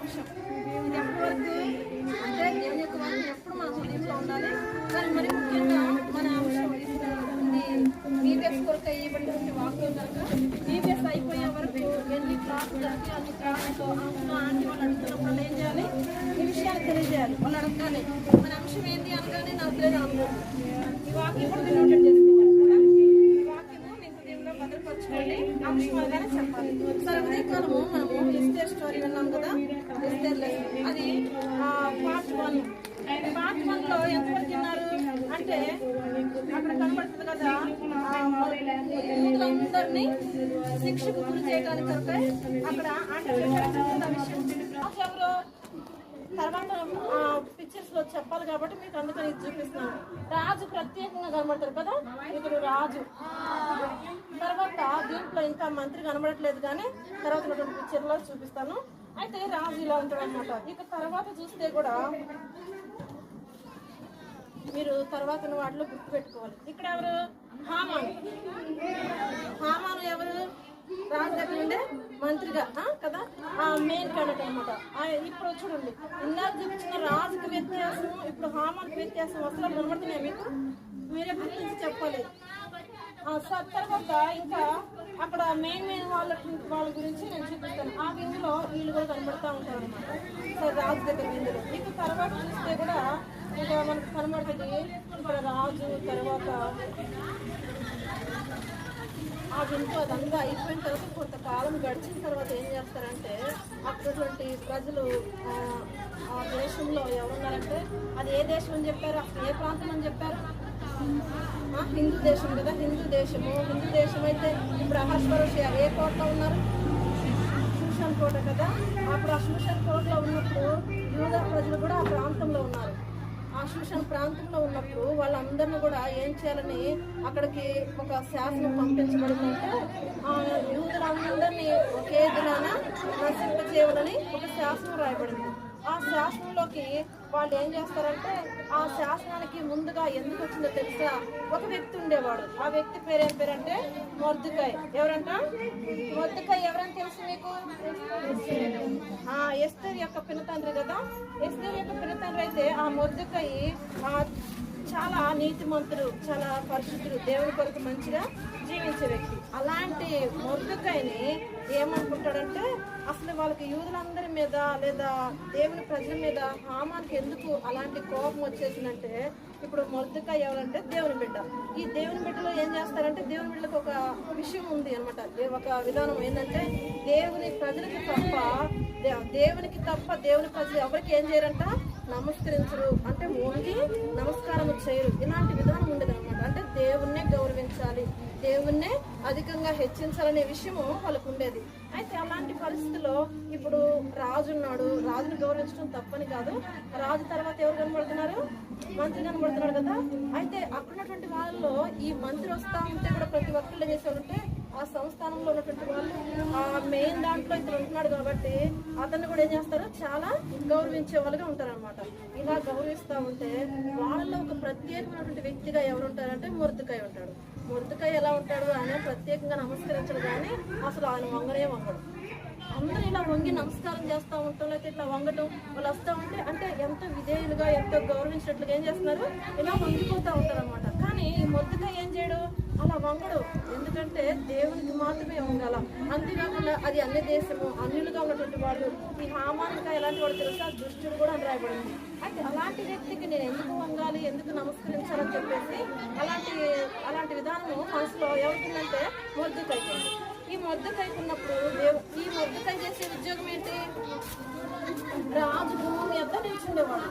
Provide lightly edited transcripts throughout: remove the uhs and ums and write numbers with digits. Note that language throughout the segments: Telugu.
అంశం. ఇది ఎప్పటి వరకు అంటే దేవుని యొక్క వాక్యం ఎప్పుడు మన హృదయంలో ఉండాలి. కానీ మరి ముఖ్యంగా మన అంశం ఇది బీబీఎస్ కొరకు ఇవ్వబడినటువంటి వాక్యం కనుక బీబీఎస్ అయిపోయే వరకు ఎన్ని క్లాసులు జరిగి అన్ని క్లాసులతో ఆంటీ వాళ్ళు అడుగుతున్నప్పుడు ఏం చేయాలి, ఈ విషయాలు తెలియజేయాలి. వాళ్ళు అడగగానే మన అంశం ఏంటి అనగానే నాకు తెలియదు అన్నారు. ఈ వాక్యం కూడా మీరు నోటెడ్ చేసుకోవాలి కదా. ఈ వాక్యము మీ హృదయంలో భద్రపరచుకోండి. అంశం అనగానే చెప్పాలి. సరే ఉదయకాలము మనము ఎస్తేర్ స్టోరీ విన్నాం కదా. ఎస్తేర్ అది పార్ట్ 1. పార్ట్ 1లో ఎంతవరకు విన్నారు అంటే అక్కడ కనబడుతుంది కదా, యూదులందరినీ శిక్షకు గురి చేయడానికి అక్కడ అంటే విషయం ఎవరు తర్వాత పిక్చర్స్ లో చెప్పాలి కాబట్టి మీకు అందుకని ఇది చూపిస్తున్నాను. రాజు ప్రత్యేకంగా కనబడతారు కదా, ఇప్పుడు రాజు తర్వాత దీంట్లో ఇంకా మంత్రి కనబడట్లేదు కానీ తర్వాత పిక్చర్ లో చూపిస్తాను. అయితే రాజు ఇలా ఉంటాడు అనమాట. ఇక తర్వాత చూస్తే కూడా మీరు తర్వాత వాటిలో గుర్తు పెట్టుకోవాలి. ఇక్కడ ఎవరు, హామాను. హామాను ఎవరు, రాజు దగ్గర ఉండే మంత్రిగా కదా, మెయిన్ క్యాండిడేట్ అనమాట. ఇప్పుడు చూడండి, ఇందాక చూపించిన రాజుకి వ్యత్యాసం ఇప్పుడు హామాన్కి వ్యత్యాసం అసలు కనబడుతున్నాయి మీకు, మీరే గుర్తించి చెప్పాలి. తర్వాత ఇంకా అక్కడ మెయిన్ వాళ్ళ గురించి నేను చూపిస్తాను. ఆ విందులో వీళ్ళు కూడా కనబడుతూ ఉంటారు అనమాట. సరే రాజు దగ్గర విందులు. ఇక తర్వాత చూస్తే కూడా ఇంకా మనకు కనబడుతుంది ఇక్కడ రాజు. తర్వాత ఆ విందు అదంతా అయిపోయిన తర్వాత కొంతకాలం గడిచిన తర్వాత ఏం చేస్తారంటే అక్కడటువంటి ప్రజలు ఆ దేశంలో ఎవరున్నారంటే అది ఏ దేశం అని చెప్పారు, ఏ ప్రాంతం అని చెప్పారు, హిందూ దేశం కదా. హిందూ దేశం అయితే ఇప్పుడు అహస్వరోషి ఏ కోటలో ఉన్నారు, షూషన్ కోట కదా. అప్పుడు ఆ షూషన్ కోటలో ఉన్నప్పుడు యూదా ప్రజలు కూడా ఆ ప్రాంతంలో ఉన్నారు. ఆ షూషన్ ప్రాంతంలో ఉన్నప్పుడు వాళ్ళందరినీ కూడా ఏం చేయాలని అక్కడికి ఒక శాసనం పంపించబడిందంటే ఆ యూదులందరినీ ఒకే దినాన నశింపచేయాలని ఒక శాసనం రాయబడింది. ఆ శాసనంలోకి వాళ్ళు ఏం చేస్తారంటే ఆ శాసనానికి ముందుగా ఎందుకు వచ్చిందో తెలుసా, ఒక వ్యక్తి ఉండేవాడు. ఆ వ్యక్తి పేరు ఏం పేరంటే మొర్దెకై. ఎవరంట మొర్దెకై? ఎవరని తెలుసు మీకు? ఎస్తేర్ యొక్క పినతండ్రి కదా. ఎస్తేర్ యొక్క పినతండ్రి అయితే ఆ మొర్దెకై చాలా నీతిమంతుడు, చాలా పరిశుద్ధుడు, దేవుని కొరకు మంచిగా జీవించే వ్యక్తి. అలాంటి మొర్దెకైని ఏమనుకుంటాడంటే అసలు వాళ్ళకి యూదులందరి మీద లేదా దేవుని ప్రజల మీద హామానికి ఎందుకు అలాంటి కోపం వచ్చేసిందంటే ఇప్పుడు మొర్దెకై ఎవరంటే దేవుని బిడ్డ. ఈ దేవుని బిడ్డలో ఏం చేస్తారంటే దేవుని బిడ్డలకు ఒక విషయం ఉంది అనమాట, ఒక విధానం ఏంటంటే దేవుని ప్రజలకి తప్ప దేవుని ప్రజలు ఎవరికి ఏం చేయరంట, నమస్కరించరు, అంటే ఓన్లీ నమస్కారం చేయరు. ఇలాంటి విధానం ఉండదు అనమాట. అంటే దేవుణ్ణే గౌరవించాలి, దేవుణ్ణే అధికంగా హెచ్చించాలనే విషయము వాళ్ళకు ఉండేది. అయితే అలాంటి పరిస్థితిలో ఇప్పుడు రాజు ఉన్నాడు, రాజుని గౌరవించడం తప్పని కాదు. రాజు తర్వాత ఎవరు కనబడుతున్నారు, మంత్రి కనబడుతున్నాడు కదా. అయితే అక్కడున్నటువంటి వాళ్ళలో ఈ మంత్రి వస్తా ఉంటే కూడా ప్రతి ఒక్కళ్ళు ఏం చేసేవాళ్ళంటే ఆ సంస్థానంలో ఉన్నటువంటి వాళ్ళు ఆ మెయిన్ దాంట్లో ఇతను ఉంటున్నాడు కాబట్టి అతన్ని కూడా ఏం చేస్తారు, చాలా గౌరవించే వాళ్ళుగా ఉంటారనమాట. ఇలా గౌరవిస్తూ ఉంటే వాళ్ళలో ఒక ప్రత్యేకమైనటువంటి వ్యక్తిగా ఎవరు ఉంటారంటే మొర్దెకై ఉంటాడు. మొర్దెకై ఎలా ఉంటాడు, ఆయన ప్రత్యేకంగా నమస్కరించడు కానీ అసలు ఆయన వంగడు. అందరూ ఇలా వంగి నమస్కారం చేస్తూ ఉంటాం, లేకపోతే ఇట్లా వంగటం వాళ్ళు వస్తూ ఉంటే అంటే ఎంతో విధేయులుగా ఎంతో గౌరవించినట్లుగా ఏం చేస్తున్నారు, ఇలా వంగిపోతూ ఉంటారు అనమాట. కానీ ఈ మొర్దెకై ఏం చేయడు, అలా వంగడు. ఎందుకంటే దేవునికి మాత్రమే వంగాల. అంతేకాకుండా అది అన్ని దేశము అన్యులుగా ఉన్నటువంటి వాళ్ళు. ఈ హామానుగా ఎలాంటి వాడు తెలుసా, దుష్టుడు కూడా అని రాయబడింది. అయితే అలాంటి వ్యక్తికి నేను ఎందుకు వంగాలి, ఎందుకు నమస్కరించాలని చెప్పేసి అలాంటి విధానము మనసులో ఏమవుతుందంటే మొర్దెకైకి. ఈ మొర్దెకైకి ఉన్నప్పుడు ఈ మొర్దెకై చేసే ఉద్యోగం ఏంటి, రాజు గుమ్మం యొద్ద నిల్చుండేవాడు.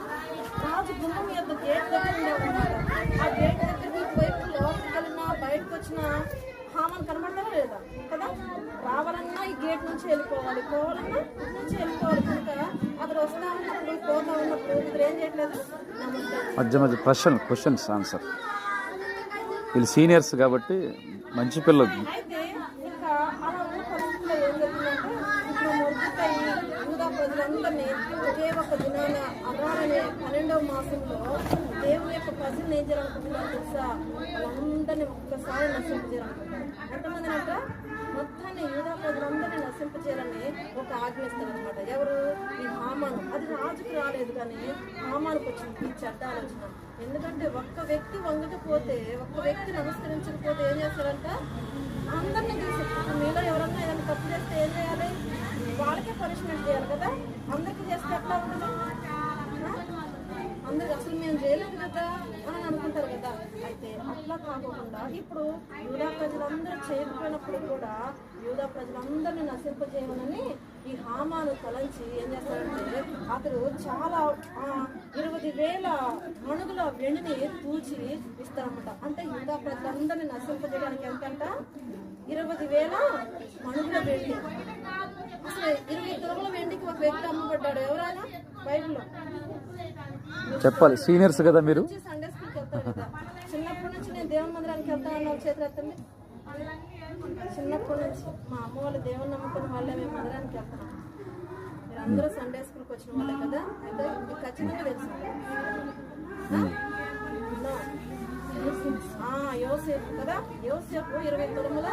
రాజు గుమ్మం యొద్ద గేట్ దగ్గర ఉండేవాడు. ఆ గేట్ దగ్గరికి వైపు లోపలికి వెళ్ళినా బయటకు వచ్చిన హామాన్ కనబడతారా లేదా కదా. రావాలన్నా ఈ గేట్ నుంచి వెళ్ళిపోవాలి, పోవాలన్నా నుంచి వెళ్ళిపోవాలి. కనుక అక్కడ వస్తా ఉన్నప్పుడు పోతా ఉన్నప్పుడు ఇద్దరు ఏం చేయట్లేదు, మధ్య క్వశ్చన్స్ ఆన్సర్. వీళ్ళు సీనియర్స్ కాబట్టి మంచి పిల్లలు. అయితే ఇంకా అలా ఉన్న పరిస్థితుల్లో ఏం జరిగిందంటే ఇప్పుడు మొర్దెకై యూదా ప్రజలందరినీ ఒకే ఒక దినాన అదారనే 12వ మాసంలో దేవుని యొక్క ప్రజలను ఏం చేయాలనుకుంటున్నారు తెలుసా, వాళ్ళందరినీ ఒక్కసారి నశింపజేయాలనుకుంటున్నారు. ఎంతమంది అంట, మొత్తాన్ని యూదా ప్రజలందరినీ నశింపజేయాలని ఒక ఆజ్ఞ ఇస్తారనమాట. ఎవరు, ఈ అది రాజుకు రాలేదు కానీ హామానుకు వచ్చింది ఈ చెడ్డ ఆలోచన. ఎందుకంటే ఒక్క వ్యక్తి వంగకపోతే, ఒక్క వ్యక్తి నమస్కరించకపోతే ఏం చేస్తారంట, అందరినీ తీసి మీలో ఎవరన్నా ఏదైనా తప్పు చేస్తే ఏం చేయాలి, వాళ్ళకే పనిష్మెంట్ చేయాలి కదా. అందరికీ చేస్తే ఎట్లా ఉండదు, అందరికి అసలు మేము చేయలేము కదా అని అనుకుంటారు కదా. అయితే అట్లా కాకుండా ఇప్పుడు యూదా ప్రజలందరూ చేయకపోయినప్పుడు కూడా యూదా ప్రజలందరినీ నశింపజేయమని ఈ హామాను తలంచి ఏం చేస్తారంటే అతడు చాలా 20,000 మణుగుల వెండిని తూచి ఇస్తారన్నమాట. అంటే యూదా ప్రజలందరినీ నశింపజేయడానికి ఎంతంట, 20,000 మణుగుల వెండి. అసలు 20 తులముల వెండికి ఒక వ్యక్తి అమ్మబడ్డాడు. ఎవరైనా బైబిల్లో చెప్పాలి, సీనియర్స్ కదా మీరు. సండే స్కూల్కి వెళ్తారు కదా, చిన్నప్పటి నుంచి నేను దేవుని మందిరానికి వెళ్తాను చేతులు ఎత్తండి. చిన్నప్పటి నుంచి మా అమ్మ వాళ్ళు దేవుని నమ్ముకుని వాళ్ళే మేము మందిరానికి వెళ్తున్నాం. మీరు అందరూ సండే స్కూల్కి వచ్చిన వాళ్ళే కదా. అయితే మీకు ఖచ్చితంగా తెలుసు యోసేపు కదా. యోసేపు 20 తులముల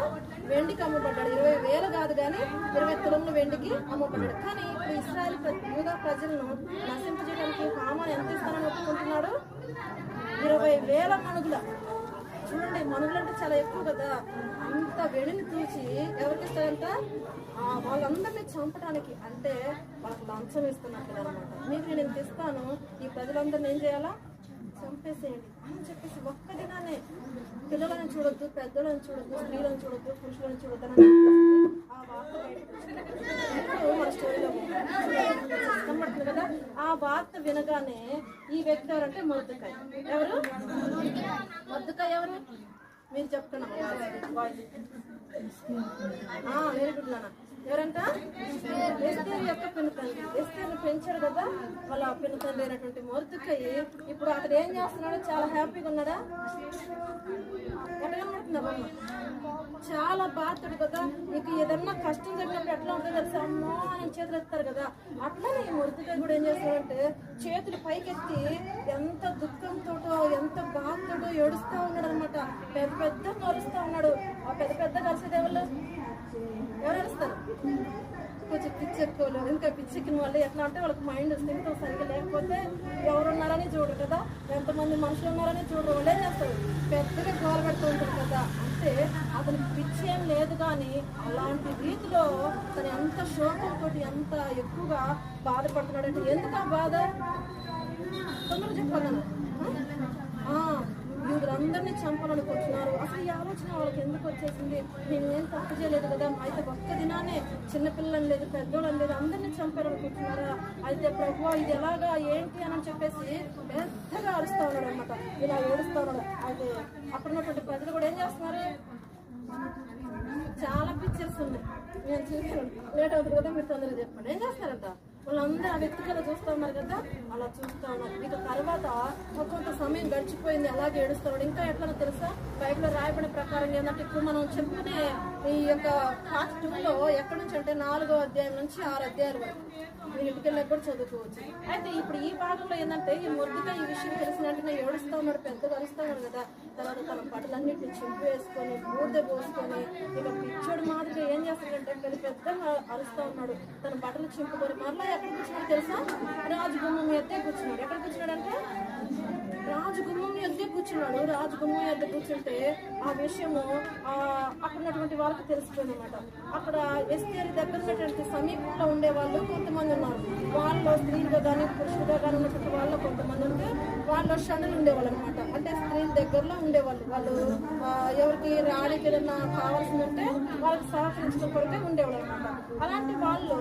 వెండికి అమ్మబడ్డాడు. 20,000 కాదు కానీ 20 తులముల వెండికి అమ్మబడ్డాడు. కానీ ఇప్పుడు ఇశ్రాయేల్ యూదా ప్రజలను నశింపజేయడానికి హామాను ఎంత ఇస్తానని ఒప్పుకుంటున్నాడు, 20,000 మణుగుల. చూడండి, మణుగులు అంటే చాలా ఎక్కువ కదా. అంత వెండిని తూచి ఎవరికి ఇస్తారంట, వాళ్ళందరినీ చంపడానికి. అంటే వాళ్ళకి లంచం ఇస్తున్నట్టు అనమాట. మీకు నేను ఇంత ఇస్తాను, ఈ ప్రజలందరినీ ఏం చేయాలా, చంపేసేయండి అని చెప్పేసి ఒక్క దినాన్ని పిల్లలను చూడొద్దు, పెద్దలను చూడొద్దు, స్త్రీలను చూడొద్దు, పురుషులను చూడొద్దు అని ఆ వార్త మన స్టోరీలో కనబడుతుంది కదా. ఆ వార్త వినగానే ఈ వ్యక్తి ఎవరంటే మొర్దెకాయ్. ఎవరు మొర్దెకాయ్? ఎవరు మీరు చెప్తున్నారు, వెరీ గుడ్ నాన్న. ఎవరంట, ఎస్తేరు యొక్క పెనుతండ్రి. ఎస్తేరుని పెంచాడు కదా వాళ్ళ పెనుతండ్రి అయినటువంటి మొర్దెకాయ్. ఇప్పుడు అతడు ఏం చేస్తున్నాడు, చాలా హ్యాపీగా ఉన్నాడా, ఎట్లా కనబడుతుందా, చాలా బాధడు కదా. మీకు ఏదన్నా కష్టం జరిగినప్పుడు ఎట్లా ఉంటుంది తెలుసా, అమ్మో అని చేతులు ఎత్తారు కదా. అట్లానే ఈ మొర్దెకాయ్ కూడా ఏం చేస్తాడంటే చేతులు పైకెత్తి ఎంత దుఃఖంతో ఎంత బాధతో ఏడుస్తూ ఉన్నాడు అనమాట. పెద్ద పెద్ద కలుస్తూ ఉన్నాడు. ఆ పెద్ద పెద్ద కలిసేది ఎవరు అరుస్తారు, కొంచెం పిచ్చెక్కువలు. ఇంకా పిచ్చెక్కిన వాళ్ళు ఎట్లా అంటే వాళ్ళకి మైండ్ స్థిమితం సరిగ్గా లేకపోతే ఎవరున్నారని చూడరు కదా, ఎంతమంది మనుషులు ఉన్నారని చూడరు. వాళ్ళే చేస్తారు, పెద్దగా గోల పెడుతూ ఉంటారు కదా. అంటే అతనికి పిచ్చి ఏం లేదు కానీ అలాంటి రీతిలో తను ఎంత శోకంతో ఎంత ఎక్కువగా బాధపడుతున్నాడంటే, ఎందుకు ఆ బాధ తొందరగా చెప్పాను. వీళ్ళందరినీ చంపాలనుకుంటున్నారు. అసలు ఈ ఆలోచన వాళ్ళకి ఎందుకు వచ్చేసింది, నేనేం తప్పు చేయలేదు కదా. అయితే ఒక్క దినానే చిన్నపిల్లలు లేదు, పెద్దోళ్ళని లేదు, అందరినీ చంపాలనుకుంటున్నారా. అయితే ప్రభు ఇది ఎలాగా ఏంటి అని చెప్పేసి పెద్దగా అరుస్తూ ఉన్నాడు అనమాట. ఇలా ఏడుస్తూ ఉన్నాడు. అయితే అప్పుడున్నటువంటి ప్రజలు కూడా ఏం చేస్తున్నారు, చాలా పిక్చర్స్ ఉన్నాయి, నేను చూసాను. లేట్ అవుతుంది కదా, మీరు తొందరగా చెప్పండి. ఏం చేస్తారంట, వాళ్ళందరూ ఆ వ్యక్తి కదా చూస్తూ ఉన్నారు కదా, అలా చూస్తూ ఉన్నారు. ఇక తర్వాత కొంత సమయం గడిచిపోయింది, అలాగే ఏడుస్తున్నాడు. ఇంకా ఎట్లా తెలుసా, బైబిల్లో రాయబడిన ప్రకారం ఏంటంటే ఇప్పుడు మనం చెప్పుకునే ఈ యొక్క పార్ట్ 2లో ఎక్కడి నుంచి అంటే 4వ అధ్యాయం నుంచి 6 అధ్యాయాల వరకు మీరు ఇంటికెళ్ళి కూడా చదువుకోవచ్చు. అయితే ఇప్పుడు ఈ భాగంలో ఏంటంటే ఈ మొర్దెకాయ్ ఈ విషయం తెలిసిన వెంటనే ఏడుస్తూ ఉన్నాడు, పెద్దగా అరుస్తూ ఉన్నాడు కదా. తర్వాత తన బట్టలన్నింటినీ చింపు వేసుకొని బూడిద పోసుకొని ఇక పిచ్చోడు మాదిరిగా ఏం చేస్తాడంటే పెద్దగా అరుస్తూ ఉన్నాడు. తన బట్టలు చింపుకొని మరలా ఎక్కడ కూర్చున్నాడు తెలుసా, రాజగుమ్మం ఎత్తే కూర్చున్నాడు. ఎక్కడ కూర్చున్నాడంటే రాజగుమ్మం ఎద్దే కూర్చున్నాడు. రాజగుమ్మం ఎద్ద కూర్చుంటే ఆ విషయము అక్కడున్నటువంటి వాళ్ళకి తెలిసిపోయింది అనమాట. అక్కడ ఎస్తేరు దగ్గర ఉన్నటువంటి సమీపంలో ఉండే వాళ్ళు కొంతమంది ఉన్నారు. వాళ్ళు స్త్రీలుగా కానీ పురుషులుగా కానీ ఉన్నటువంటి వాళ్ళు కొంతమంది ఉంటే వాళ్ళు షణులు ఉండేవాళ్ళు అనమాట. అంటే స్త్రీల దగ్గరలో ఉండేవాళ్ళు. వాళ్ళు ఎవరికి రాణికి ఏదన్నా కావాల్సి ఉంటే వాళ్ళకి సహకరించుకోవడానికి ఉండేవాళ్ళు అనమాట. అలాంటి వాళ్ళు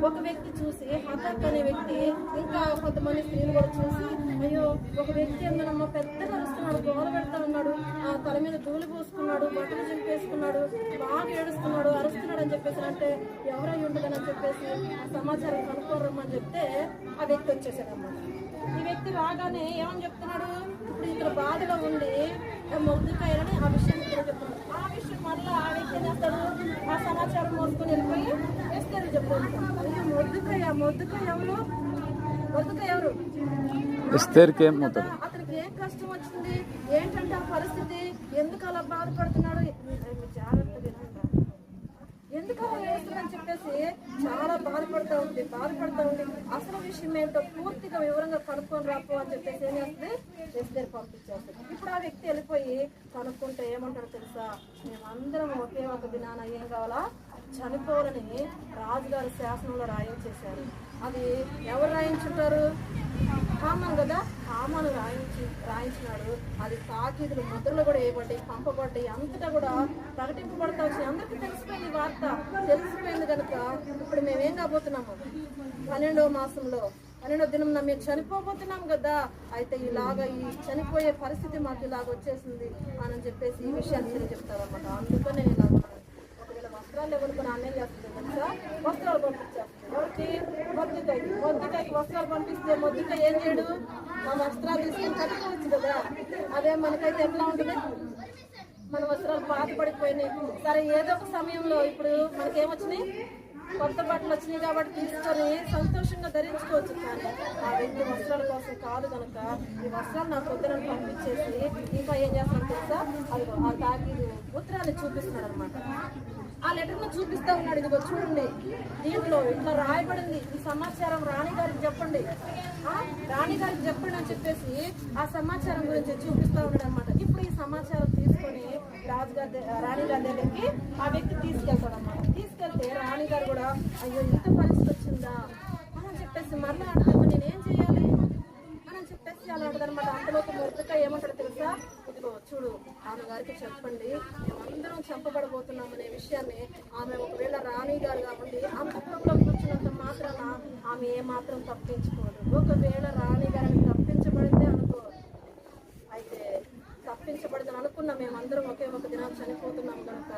ఒక వ్యక్తి చూసి, హతాక్ అనే వ్యక్తి, ఇంకా కొంతమంది స్త్రీలు కూడా చూసి, అయ్యో ఒక వ్యక్తి అందరమ్మ పెద్దగా అరుస్తున్నాడు, గోల పెడతా ఉన్నాడు, తల మీద ధూళి పోసుకున్నాడు, బట్టలు చింపేసుకున్నాడు, బాగా ఏడుస్తున్నాడు, అరుస్తున్నాడు అని చెప్పేసి అంటే ఎవరై ఉండదని చెప్పేసి ఆ సమాచారం కనుక్కోరమ్మని చెప్తే ఆ వ్యక్తి వచ్చేసాడు అన్నమాట. ఈ వ్యక్తి రాగానే ఏమని చెప్తున్నాడు, ఇప్పుడు ఇతర బాధలో ఉండి మొర్దెకాయని ఆ విషయం చెప్తున్నాడు. ఆ విషయం మళ్ళీ ఆ వ్యక్తి ఏం చేస్తాడు, ఆ సమాచారం మోసుకొని వెళ్ళిపోయి ఎస్తేరు చెప్తాడు. అయ్యో మొర్దెకాయ్ ఎవరు, మొర్దెకాయ్ ఎవరు, అతనికి ఏం కష్టం వచ్చింది, ఏంటంటే ఆ పరిస్థితి, ఎందుకు అలా బాధపడుతున్నాడు, జాగ్రత్తగా ఎందుకు అలా వేస్తుందని చెప్పేసి చాలా బాధపడుతూ ఉంది. అసలు విషయం ఏంటో పూర్తిగా వివరంగా కనుక్కొని రాపో అని చెప్పేసి ఏం చేస్తుంది ఎస్తేరు పంపించేస్తుంది. ఇప్పుడు ఆ వ్యక్తి వెళ్ళిపోయి కనుక్కుంటే ఏమంటాడు తెలుసా, మేమందరం ఒకే ఒక దినాన ఏం కావాలా చనిపోవాలని రాజుగారి శాసనంలో రాయించేశారు. అది ఎవరు రాయించుంటారు? హామాను కదా, హామాను రాయించినాడు. అది తాకీదులు ముద్రలు కూడా వేయబడ్డాయి, పంపబడ్డాయి, అంతటా కూడా ప్రకటింపబడతా వచ్చింది. అందరికీ తెలిసిపోయింది వార్త, తెలిసిపోయింది కనుక ఇప్పుడు మేమేం కాబోతున్నాము 12వ మాసంలో 12వ దినం మేము చనిపోబోతున్నాం కదా, అయితే ఇలాగా ఈ చనిపోయే పరిస్థితి మాకు ఇలాగ వచ్చేసింది అని చెప్పేసి ఈ విషయాన్ని తెలియజెప్తారన్నమాట. అందుకని నేను ఇలా ఒకవేళ వస్త్రాలు ఎవరుకొని ఆమె చేస్తుంది తెలుసా, వస్త్రాలు పంపించేస్తుంది. ఎవరికి? మొద్దుకాయకి వస్త్రాలు పంపిస్తే మొద్దుకాయ ఏం చేయడు, ఆ వస్త్రాలు తీసుకొని కట్టుకోవచ్చు కదా. అదే మనకైతే ఎట్లా ఉంటుంది, మన వస్త్రాలు పాత పడిపోయినాయి. సరే ఏదో ఒక సమయంలో ఇప్పుడు మనకేమొచ్చినాయి, కొత్త బట్టలు వచ్చినాయి కాబట్టి తీసుకొని సంతోషంగా ధరించుకోవచ్చు. కానీ ఆ వ్యక్తి వస్త్రాల కోసం కాదు కనుక ఈ వస్త్రాలు నాకు వద్దని పంపించేసి ఇంకా ఏం చేస్తాను తెలుసా, అది ఆ తాకీదు ఉత్తరాన్ని చూపిస్తున్నాడు అనమాట. ఆ లెటర్ను చూపిస్తా ఉన్నాడు. ఇదిగో చూడండి, దీంట్లో ఇట్లా రాయబడింది, ఈ సమాచారం రాణిగారికి చెప్పండి, రాణిగారికి చెప్పండి అని చెప్పేసి ఆ సమాచారం గురించి చూపిస్తా ఉన్నాడు అనమాట. ఇప్పుడు ఈ సమాచారం తీసుకొని రాణిగారి దగ్గరికి ఆ వ్యక్తి తీసుకెళ్తాడు అనమాట. తీసుకెళ్తే రాణిగారు కూడా అయ్యో ఇంత పరిస్థితి వచ్చిందా అని చెప్పేసి మరలా అంటారు, నేనేం చేయాలి అని చెప్పేసి అలా అంటది అనమాట. అంతలోకి మొదటిగా ఏమంటాడు తెలుసా, ఇదిగో చూడు ఆమె గారికి చెప్పండి మేమందరం చంపబడబోతున్నాం అనే విషయాన్ని. ఆమె ఒకవేళ రాణి గారు కాబట్టి అంతఃపురంలో కూర్చున్నంత మాత్రాన ఆమె ఏమాత్రం తప్పించుకోదు. ఒకవేళ రాణి గారిని తప్పించబడితే అనుకో, అయితే తప్పించబడదని అనుకున్న మేమందరం ఒకే ఒక దినం చనిపోతున్నాం కనుక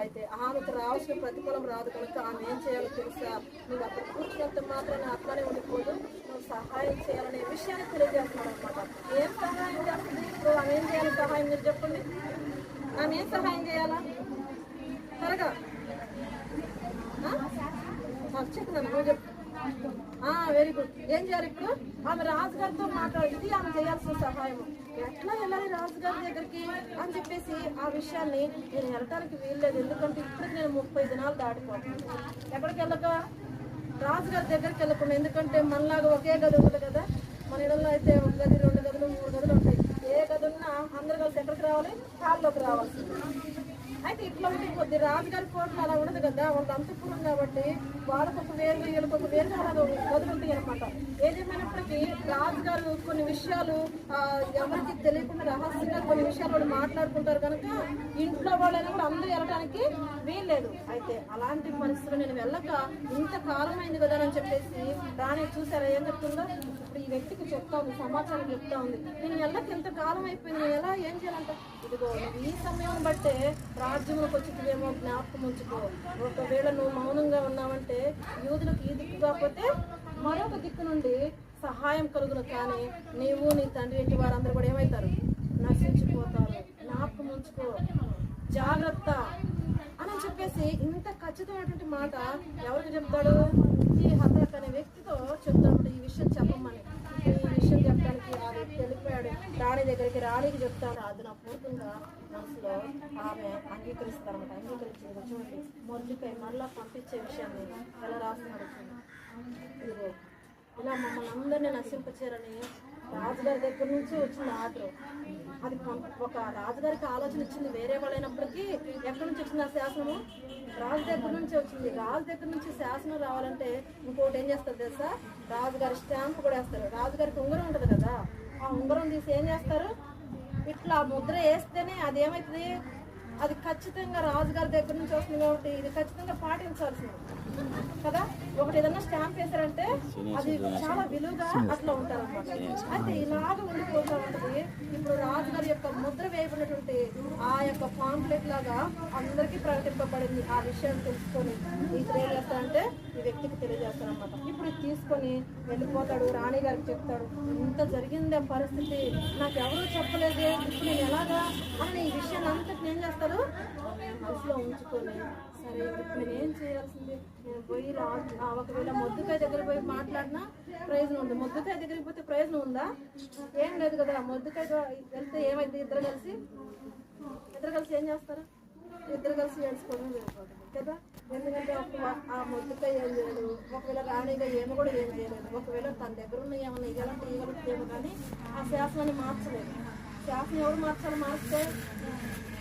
అయితే ఆమెకు రావాల్సిన ప్రతిఫలం రాదు కనుక ఆమె ఏం చేయాలో తెలుసా, నువ్వు అక్కడ కూర్చున్నంత మాత్రాన అట్లానే ఉండిపోదు, నువ్వు సహాయం చేయాలనే విషయాన్ని తెలియజేస్తున్నాడు అనమాట. ఏం సహాయం చేస్తుంది ఇప్పుడు, ఆమె ఏం చేయాలి సహాయం మీరు చెప్పండి, ఆమె ఏం సహాయం చేయాలా త్వరగా చెప్తున్నాను, నువ్వు చెప్పు. Very good. ఏం చేయాలి ఇప్పుడు, ఆమె రాజుగారితో మాట్లాడింది ఆమె చేయాల్సిన సహాయం. ఎట్లా వెళ్ళాలి రాజుగారి దగ్గరికి అని చెప్పేసి ఆ విషయాన్ని నేను వెళ్ళటానికి వీల్లేదు, ఎందుకంటే ఇప్పటికి నేను 30 దినాలు దాటిపోతాను. ఎక్కడికి వెళ్ళక రాజుగారి దగ్గరికి వెళ్ళకుండా, ఎందుకంటే మనలాగా ఒకే గది ఉంటుంది కదా, మన ఇళ్ళల్లో అయితే 1 గది 2 గదులు 3 గదులు ఉంటాయి. ఏ గది ఉన్నా అందరు కలిసి ఎక్కడికి రావాలి, హాల్లోకి రావాల్సింది. అయితే ఇట్లా ఉంటే కొద్ది రాజుగారి కోట్లు అలా ఉండదు కదా, వాళ్ళ అంతఃపురం కాబట్టి వాళ్ళకొక వేరు వీళ్ళకొక వేరు అలా వదులుంటాయి అనమాట. ఏదేమైనప్పటికీ రాజుగారు కొన్ని విషయాలు ఎవరికి తెలియకుండా రహస్యంగా కొన్ని విషయాలు వాళ్ళు మాట్లాడుకుంటారు కనుక ఇంట్లో వాళ్ళని కూడా అందరూ వెళ్ళడానికి వీల్లేదు. అయితే అలాంటి పరిస్థితులు నేను వెళ్ళక ఇంత కాలం అయింది కదా అని చెప్పేసి రాణి చూసారా ఏం చెప్తుందో, ఇప్పుడు ఈ వ్యక్తికి చెప్తా ఉంది, సమాచారం చెప్తా ఉంది, నేను వెళ్ళక ఎంత కాలం అయిపోయింది, నేను ఎలా ఏం చేయాలంట, ఇదిగో ఈ సమయం బట్టే రాజ్యంలోకి వచ్చిందేమో జ్ఞాపకం ఉంచుకో. ఒకవేళ నువ్వు మౌనంగా ఉన్నావంటే యూదులకు ఈ దిక్కు కాకపోతే మరొక దిక్కు నుండి సహాయం కలుగును, కానీ నీవు నీ తండ్రి ఇంటి వారందరూ కూడా ఏమవుతారు, నశించిపోతారు. జ్ఞాపకం ఉంచుకో, జాగ్రత్త అని చెప్పేసి ఇంత ఖచ్చితమైనటువంటి మాట ఎవరికి చెప్తాడు, ఈ హతక్ అనే వ్యక్తితో చెప్తాడు. ఈ విషయం చెప్పమని, ఈ విషయం చెప్పడానికి ఆ వ్యక్తి వెళ్ళిపోయాడు రాణి దగ్గరికి. రాణికి చెప్తాడు, అది నా పూర్తిగా మనసులో ఆమె అంగీకరిస్తారన్నమాట. అంగీకరించింది. చూడండి మొద్దుకాయ మళ్ళా పంపించే విషయాన్ని ఎలా రాస్తున్నాడు. ఇదిగో ఇలా మమ్మల్ని అందరినీ నశింపచేరని రాజుగారి దగ్గర నుంచి వచ్చిన ఆర్డర్. అది ఒక రాజుగారికి ఆలోచన ఇచ్చింది వేరే వాళ్ళైనప్పటికీ ఎక్కడి నుంచి వచ్చింది ఆ శాసనము, రాజు దగ్గర నుంచి వచ్చింది. రాజు దగ్గర నుంచి శాసనం రావాలంటే ఇంకోటి ఏం చేస్తారు తెలుసా, రాజుగారి స్టాంప్ కూడా వేస్తారు. రాజుగారికి ఉంగరం ఉంటుంది కదా, ఆ ఉంగరం తీసి ఏం చేస్తారు, ఇట్లా ముద్ర వేస్తేనే అది ఏమవుతుంది, అది ఖచ్చితంగా రాజుగారి దగ్గర నుంచి వస్తుంది కాబట్టి ఇది ఖచ్చితంగా పాటించాల్సింది కదా. ఒకటి ఏదన్నా స్టాంప్ వేసారంటే అది చాలా విలువగా అట్లా ఉంటారు అనమాట. అయితే ఇలాగ ఉండిపోతూ ఉంటుంది. ఇప్పుడు రాజుగారి యొక్క ముద్ర వేయబడినటువంటి ఆ యొక్క పాంప్లెట్ లాగా అందరికీ ప్రకటింపబడింది. ఆ విషయం తెలుసుకొని ఇప్పుడు ఏం చేస్తారంటే ఈ వ్యక్తికి తెలియజేస్తారనమాట. ఇప్పుడు ఇది తీసుకొని వెళ్ళిపోతాడు, రాణి గారికి చెప్తాడు, ఇంత జరిగింది ఆ పరిస్థితి, నాకు ఎవరూ చెప్పలేదే, ఇప్పుడు నేను ఎలాగా అని ఈ విషయాన్ని అంతటి ఏం చేస్తాడు మనసులో ఉంచుకొని, సరే ఇప్పుడు నేను ఏం చేయాల్సింది, నేను పోయి ఒకవేళ మొద్దుకాయ దగ్గర పోయి మాట్లాడినా ప్రయోజనం ఉంది, మొద్దుకాయ దగ్గరికి పోతే ప్రయోజనం ఉందా, ఏం లేదు కదా. మొద్దుకాయ వెళ్తే ఏమైంది, ఇద్దరు కలిసి ఏం చేస్తారు, ఇద్దరు కలిసి ఏడ్చుకోవడం సరిపోతుంది కదా. ఎందుకంటే ఆ మొద్దుకాయ ఏం చేయడు, ఒకవేళ రాణిగా ఏమో కూడా ఏం చేయలేదు, ఒకవేళ తన దగ్గర ఉన్న ఏమన్నా ఇవ్వాలంటే కానీ ఆ శాసనాన్ని మార్చలేదు. శాసనం ఎవరు మార్చాలి? మార్చితే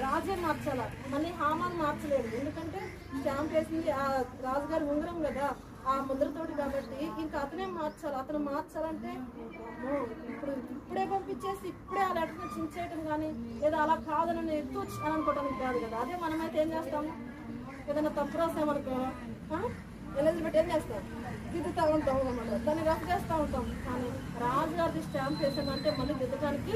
రాజే మార్చాలా, మళ్ళీ హామాన్ మార్చలేదు. ఎందుకంటే స్టాంప్ వేసింది ఆ రాజుగారి ఉంగరం కదా, ఆ ముద్రతోటి కాబట్టి ఇంకా అతనే మార్చాలి. అతను మార్చాలంటే ఇప్పుడే పంపించేసి ఇప్పుడే ఆ లెటర్ని చించేయటం కానీ లేదా అలా కాదని ఎక్కువ అని అనుకోవడానికి కాదు కదా. అదే మనమైతే ఏం చేస్తాము, ఏదైనా తప్పు రాసామనుకో ఎలిజబెట్ ఏం చేస్తాం, దిద్దుతూ ఉంటాం అన్నమాట, దాన్ని రఫ్ చేస్తూ ఉంటాం. కానీ రాజుగారి స్టాంప్ వేసామంటే మళ్ళీ దిద్దడానికి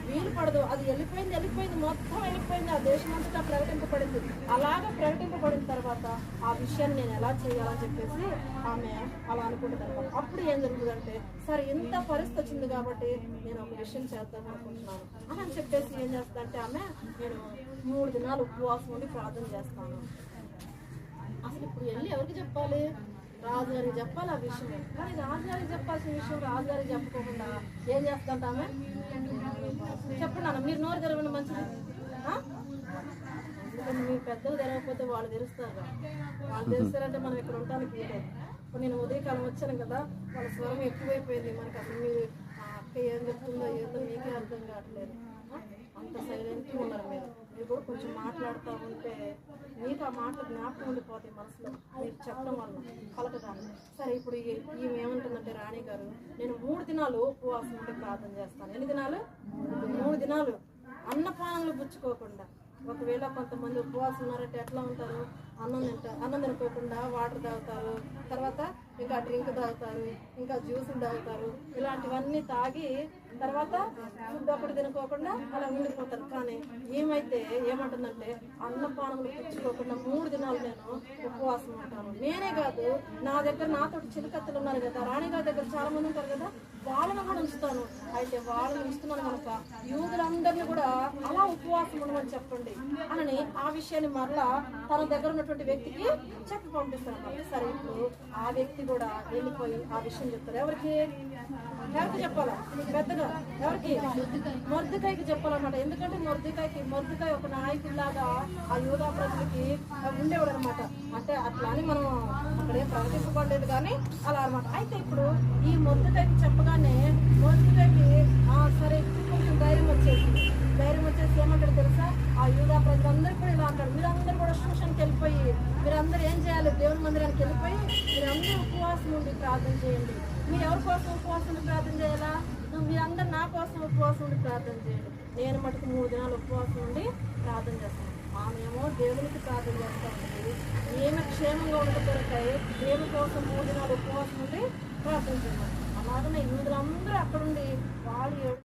వీలు పడదు. అది వెళ్ళిపోయింది మొత్తం వెళ్ళిపోయింది, ఆ దేశం అంతటా ప్రకటింపబడింది. అలాగా ప్రకటింపబడిన తర్వాత ఆ విషయాన్ని నేను ఎలా చేయాలని చెప్పేసి ఆమె అలా అనుకుంటుంది అనమాట. అప్పుడు ఏం జరుగుతుందంటే, సరే ఇంత పరిస్థితి వచ్చింది కాబట్టి నేను ఒక విషయం చేద్దాం అనుకుంటున్నాను అని చెప్పేసి ఏం చేస్తుందంటే ఆమె, నేను 3 దినాలు ఉపవాసం ఉండి ప్రార్థన చేస్తాను. అసలు ఇప్పుడు వెళ్ళి ఎవరికి చెప్పాలి? రాజుగారికి చెప్పాలి ఆ విషయం. కానీ రాజుగారికి చెప్పాల్సిన విషయం రాజుగారికి చెప్పుకోకుండా ఏం చేస్తుంట ఆమె? చెప్పండి అన్న, మీరు నోరు తెరవండి మంచిది. ఎందుకంటే మీ పెద్దలు తెరవకపోతే వాళ్ళు తెరుస్తారు. వాళ్ళు తెరుస్తారంటే మనం ఇక్కడ ఉండడానికి లేదు. ఇప్పుడు నేను ఉదయకాలం వచ్చాను కదా, వాళ్ళ స్వరం ఎక్కువైపోయింది. మనకి అసలు మీరు అక్క ఏం చెప్తుందో ఏదో మీకే అర్థం కావట్లేదు. అంత సైలెంట్గా ఉన్నారు మీరు కూడా కొంచెం మాట్లాడుతూ ఉంటే మీకు ఆ మాటలు జ్ఞాపకం ఉండిపోతాయి మనసులో, మీరు చెప్పడం వల్ల పలకదాన్ని. సరే ఇప్పుడు ఈమె ఏమంటుందంటే, రాణి గారు నేను 3 దినాలు ఉపవాసం ఉండి ప్రార్థన చేస్తాను. ఎన్ని దినాలు? 3 దినాలు అన్నపానములు పుచ్చుకోకుండా. ఒకవేళ కొంతమంది ఉపవాసం ఉన్నారంటే ఎట్లా ఉంటారు, అన్నం తినుకోకుండా వాటర్ తాగుతారు, తర్వాత ఇంకా డ్రింక్ తాగుతారు, ఇంకా జ్యూసులు తాగుతారు, ఇలాంటివన్నీ తాగి తర్వాత ఫుడ్ ఒకటి తినుకోకుండా అలా ఉండిపోతారు. కానీ ఏమైతే ఏమంటుందంటే, అన్నపానములు పుచ్చుకోకుండా 3 దినాలు నేను ఉపవాసం ఉంటాను. నేనే కాదు, నా దగ్గర నాతోటి చిలుకత్తలు ఉన్నారు కదా, రాణిగారి దగ్గర చాలా మంది ఉంటారు కదా, వాళ్ళని కూడా ఉంచుతాను. అయితే వాళ్ళని ఉంచుతున్నాను కనుక యూదులందరినీ కూడా అలా ఉపవాసం ఉండమని చెప్పండి అని ఆ విషయాన్ని మరలా తన దగ్గర ఉన్నటువంటి వ్యక్తికి చెప్పి పంపిస్తాను. సరే ఇప్పుడు ఆ వ్యక్తి కూడా వెళ్ళిపోయి ఆ విషయం చెప్తారు. ఎవరికి చెప్పాలా? పెద్దగా ఎవరికి? మొర్దెకాయికి చెప్పాలన్నమాట. ఎందుకంటే మొర్దెకాయ ఒక నాయకుడిలాగా ఆ యూదా ప్రజలకి ఉండేవాడు అనమాట. అంటే అట్లా అని మనం అక్కడే ప్రకటింపబడలేదు కానీ అలా అనమాట. అయితే ఇప్పుడు ఈ మొర్దెకాయికి చెప్పగానే మొర్దెకాయికి సరే కొంచెం ధైర్యం వచ్చేసి ఏమంటాడు తెలుసా, ఆ యూదా ప్రజలందరూ కూడా ఇలా అంటారు, మీరందరూ కూడా శూషణకి వెళ్ళిపోయి మీరందరూ ఏం చేయాలి, దేవుని మందిరానికి వెళ్ళిపోయి మీరందరూ ఉపవాసం ఉండి ప్రార్థన చేయండి. మీరు ఎవరి కోసం ఉపవాసం ఉండి ప్రార్థన చేయాలా? మీరందరూ నా కోసం ఉపవాసం ఉండి ప్రార్థన చేయండి. నేను మటుకు 3 దినాలు ఉపవాసం ఉండి ప్రార్థన చేస్తాను. ఆమెమో దేవునికి ప్రార్థన చేస్తామండి, ఏమి క్షేమంగా ఉండకపోతాయి, దేవుని కోసం 3 దినాలు ఉపవాసం ఉండి ప్రార్థన చేయాలి. అలాగనే యూదులందరూ అక్కడుండి వాళ్ళు